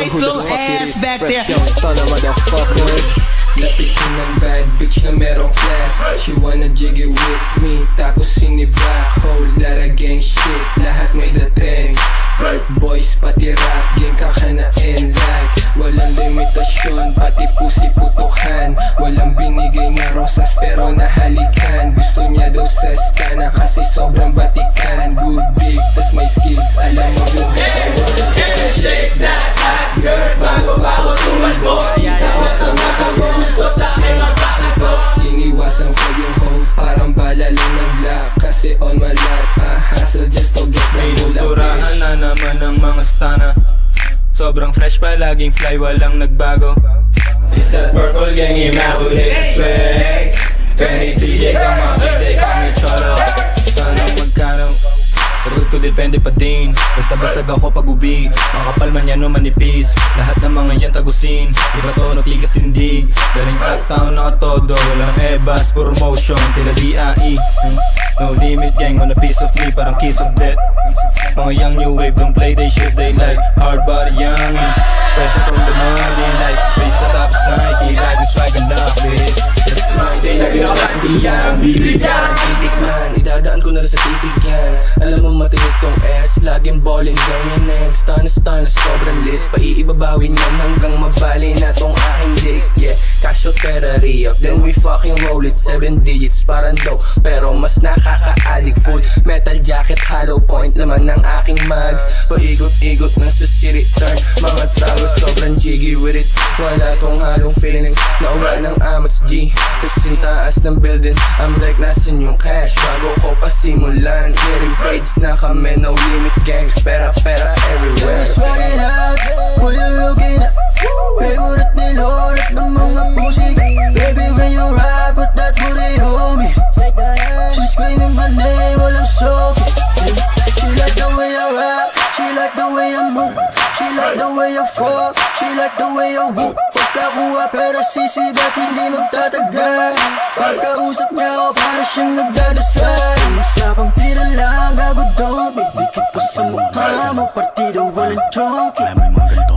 tight little ass back there. Lapit ko ng bad bitch na merong class. She wanna jig it with me, tapos sini-black hole. Lara gang shit, lahat may dating. Rap boys, pati rap game kakanain like walang limitasyon, pati pusi putukan. Walang binigay na rosas pero nahalikan. Gusto niya daw sa stana kasi sobrang batikan. Good big, tas may skills, alam mo yung shake that ass girl, bago tumalbo. Tapos sa mata mo gusto sa akin magkakanto. Iniwasan ko yung hoe, parang bala lang ng black. Kasi on my lap, hustle just to get the bulak. Turahan na naman ng mga stana. Sobrang fresh pa, laging fly, walang nagbago. It's that purple gang, immaculate swag. 20 TJs ang mga big, they call me cholo. Sana magkano, root ko depende pa din. Basta basag ako pag ubi, makapal man yan o manipis. Lahat ng mga yan tagusin, iba to nagtigas tindig. Galing uptown nakatodo, walang ebas, puro motion, tila DIE. No limit gang on a piece of me, parang kiss of death. Mga young new wave, don't play, they shoot, they like hard body youngies. Pressure from the morning, like reach the top, Nike, like this swag and love it. It's my day, lagi na kandiyan, bibigyan, titikman, idadaan ko na sa titig yan. Alam mo matinit tong S, laging ballin' ganyan nev. Stun, sobrang lit, paiibabawin yan hanggang mabali na tong aking dick. Yeah, cash out pera re-up, then we fucking roll it. 7 digits, parang dope, pero mas nakaka-addict. Full metal jacket, hollow point, laman ng aking mags. Paikot-ikot na sa city turn, mga tao sobrang jiggy with it. Wala tong halong feelings, nawa ng amats G. Kasing taas ng building, I'm like nasan yung cash. Bago ko pasimulan, getting paid na kami, no limit gang. Pera everywhere. Swag it out, what you looking at? Favorite nilorat ng mga pussy. Baby when you ride, put that booty on me. She's screaming my name, walang soki. She like the way I rap, she like the way I move. She like the way I fuck, she like the way I whoop. Pagkakuha pera sisi, ba't hindi magtatagal? Pagkausap niya ako, para siyang nagdadasal. Usapang tira lang, gago don't be. Dikit pa sa mukha mo, partido walang chonky.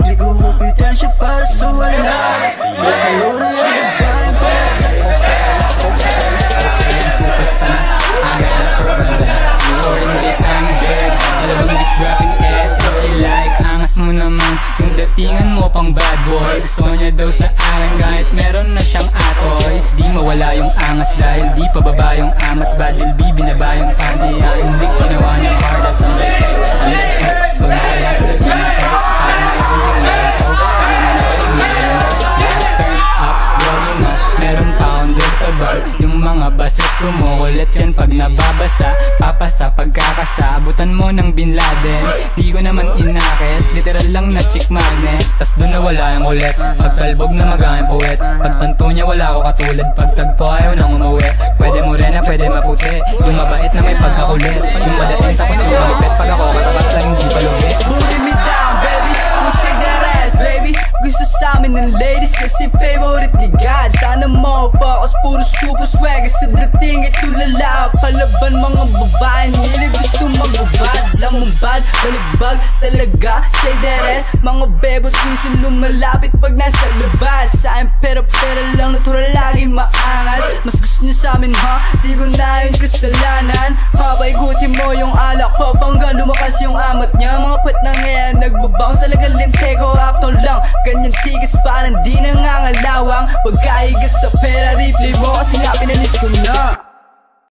Ligo mo bidensya para sa wala. Nasa lura yung nagkain para sa mo naman yung datingan mo pang bad boy. Gusto niya daw sa akin kahit meron na siyang atoys. Di mawala yung angas dahil di pababa yung amats. Badil B, binaba yung panty. Hindi ginawa niyang hard as I'm like hey, I'm like hey. So nawala sa datingan ko, parang naipunting lang ko. Sama na nakikinig turn up, gawin na meron pound dun sa bar. Yung mga baset kumukulit yan pag nababasa. Papasa pagkakasa, abutan mo ng Bin Laden. Di ko naman inakit, literal lang na chick magnet. Tas doon na wala yung ulit, pagtalbog na magaling puwet. Pagtanto niya wala ako katulad, pagtagpo ayaw nang umuwi. Pwede mo rin na pwede maputi, yung mabait na may pagkakulit. Yung madating tapos yung malupit, pag ako katapat lang hindi palugi. Booty me down baby, we'll shake that ass baby. Gusto sa amin ng ladies kasi favorite ni God. Sana mo focus, puro super swag. Sa dating ito lala, palaban mga babae. Nila gusto mag-ubad, lamambad, baligbag talaga, shake that ass. Mga bebot gusto lumalapit pag nasa labas. Sa akin pero lang, natural lagi maangas. Mas gusto niya sa amin ha, di ko na yung kasalanan. Papaikutin mo yung alak ko, panggang lumakas yung amat niya. Mga put na ngayon, nagbabounce talaga linte ko, uptown lang. Ganyan tigas parang di nangangalawang. Pagkaigas sa pera, replay mo kasi nga pinalis ko na.